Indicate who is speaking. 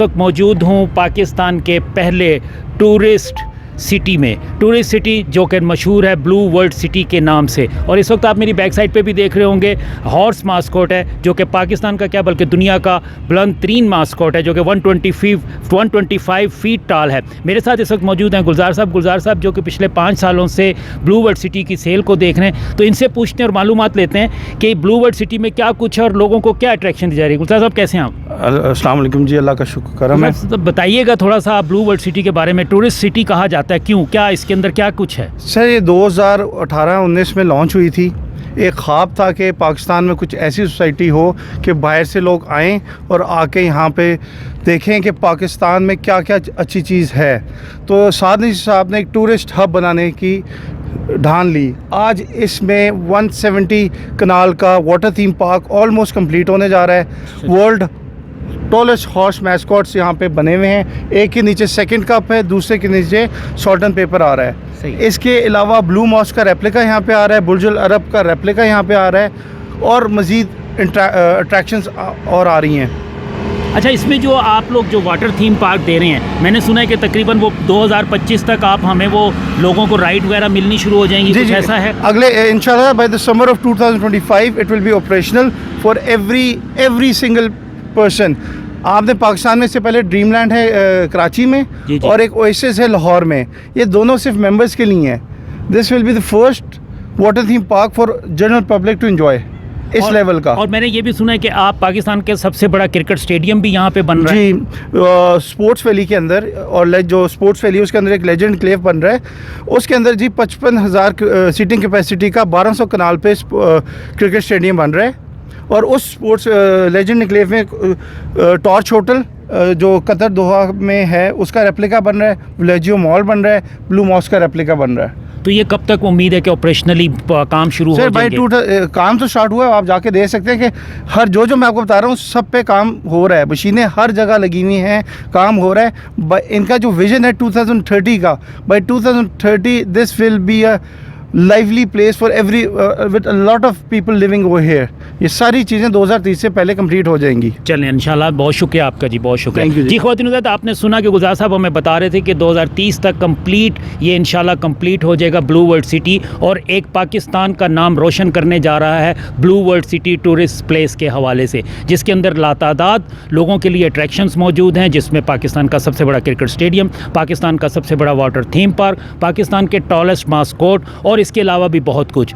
Speaker 1: वक्त मौजूद हूँ पाकिस्तान के पहले टूरिस्ट सिटी जो कि मशहूर है ब्लू वर्ल्ड सिटी के नाम से। और इस वक्त आप मेरी बैक साइड पे भी देख रहे होंगे हॉर्स मास्कोट है, जो कि पाकिस्तान का क्या बल्कि दुनिया का बुलंद तरीन मास्कोट है, जो कि 125 फीट टाल है। मेरे साथ इस वक्त मौजूद हैं गुलजार साहब जो कि पिछले 5 सालों से ब्लू वर्ल्ड सिटी की सेल को देख रहे हैं। तो इनसे पूछते हैं और मालूमात लेते हैं कि ब्लू वर्ल्ड सिटी में क्या कुछ है और लोगों को क्या अट्रैक्शन दी जा रही है। गुलजार साहब कैसे हैं आप?
Speaker 2: अस्सलाम वालेकुम जी, अल्लाह का शुक्र करम है।
Speaker 1: तो बताइएगा थोड़ा सा ब्लू वर्ल्ड सिटी के बारे में। टूरिस्ट सिटी कहा जाता है क्यों, क्या इसके अंदर क्या कुछ है?
Speaker 2: सर ये 2018-19 में लॉन्च हुई थी। एक ख्वाब था कि पाकिस्तान में कुछ ऐसी सोसाइटी हो कि बाहर से लोग आएं और आके यहाँ पे देखें कि पाकिस्तान में क्या क्या अच्छी चीज़ है। तो सादनी साहब ने एक टूरिस्ट हब बनाने की ठान ली। आज इसमें 170 कनाल का water theme park almost complete होने जा रहा है। वर्ल्ड टॉलेस्ट हॉर्स मैस्कॉट्स यहाँ पे बने हुए हैं। एक के नीचे सेकंड कप है, दूसरे के नीचे सॉल्ट एंड पेपर आ रहा है। इसके अलावा ब्लू मॉस्क का रेप्लिका यहाँ पे आ रहा है, बुर्ज अल अरब का रेप्लिका यहाँ पे आ रहा है और मज़ीद अट्रैक्शंस और आ रही हैं।
Speaker 1: अच्छा, इसमें जो आप लोग जो वाटर थीम पार्क दे रहे हैं, मैंने सुना है कि तकरीबन वो 2025 तक आप हमें वो लोगों को राइड वगैरह मिलनी शुरू हो जाएंगी, कुछ ऐसा है?
Speaker 2: अगले इंशाल्लाह by the summer of 2025 it will be operational for every single person. आपने पाकिस्तान में से पहले ड्रीमलैंड है कराची में जी। और एक ओएसिस है लाहौर में। ये दोनों सिर्फ मेंबर्स के लिए हैं। This will be the first water theme park for general public to enjoy इस लेवल का।
Speaker 1: और मैंने ये भी सुना है कि आप पाकिस्तान के सबसे बड़ा क्रिकेट स्टेडियम भी यहाँ पे बन रहा है
Speaker 2: जी। स्पोर्ट्स वैली के अंदर, और जो स्पोर्ट्स वैली उसके अंदर एक लेजेंड क्लेव बन रहा है। उसके अंदर जी 55,000 सीटिंग कैपेसिटी का 1200 कनाल पे क्रिकेट स्टेडियम बन रहा है। और उस स्पोर्ट्स लेजेंड क्लेव में टॉर्च होटल जो कतर दोहा में है उसका रेप्लिका बन रहा है, विलेजियो मॉल बन रहा है, ब्लू मॉस्क का रेप्लिका बन रहा है।
Speaker 1: तो ये कब तक उम्मीद है कि ऑपरेशनली काम शुरू हो जाएंगे?
Speaker 2: काम तो स्टार्ट हुआ है, आप जाके देख सकते हैं कि हर जो मैं आपको बता रहा हूँ सब पे काम हो रहा है। मशीनें हर जगह लगी हुई हैं, काम हो रहा है। इनका जो विजन है 2030 का, by 2030 this will be a lively place for every with a lot of people living over here. ये सारी चीज़ें 2030 से पहले कंप्लीट हो जाएंगी।
Speaker 1: चलें इंशाल्लाह। बहुत शुक्रिया आपका जी, बहुत शुक्रिया।
Speaker 2: थैंक यू
Speaker 1: जी। ख़वातीन, आपने सुना कि गुलजार साहब हमें बता रहे थे कि 2030 तक कंप्लीट ये इंशाल्लाह कंप्लीट हो जाएगा ब्लू वर्ल्ड सिटी, और एक पाकिस्तान का नाम रोशन करने जा रहा है blue world city tourist place के हवाले से, जिसके अंदर लातादाद लोगों के लिए अट्रैक्शंस मौजूद हैं, जिसमें पाकिस्तान का सबसे बड़ा क्रिकेट स्टेडियम, पाकिस्तान का सबसे बड़ा वाटर थीम पार्क, पाकिस्तान के टॉलेस्ट मास्कोट और इसके अलावा भी बहुत कुछ।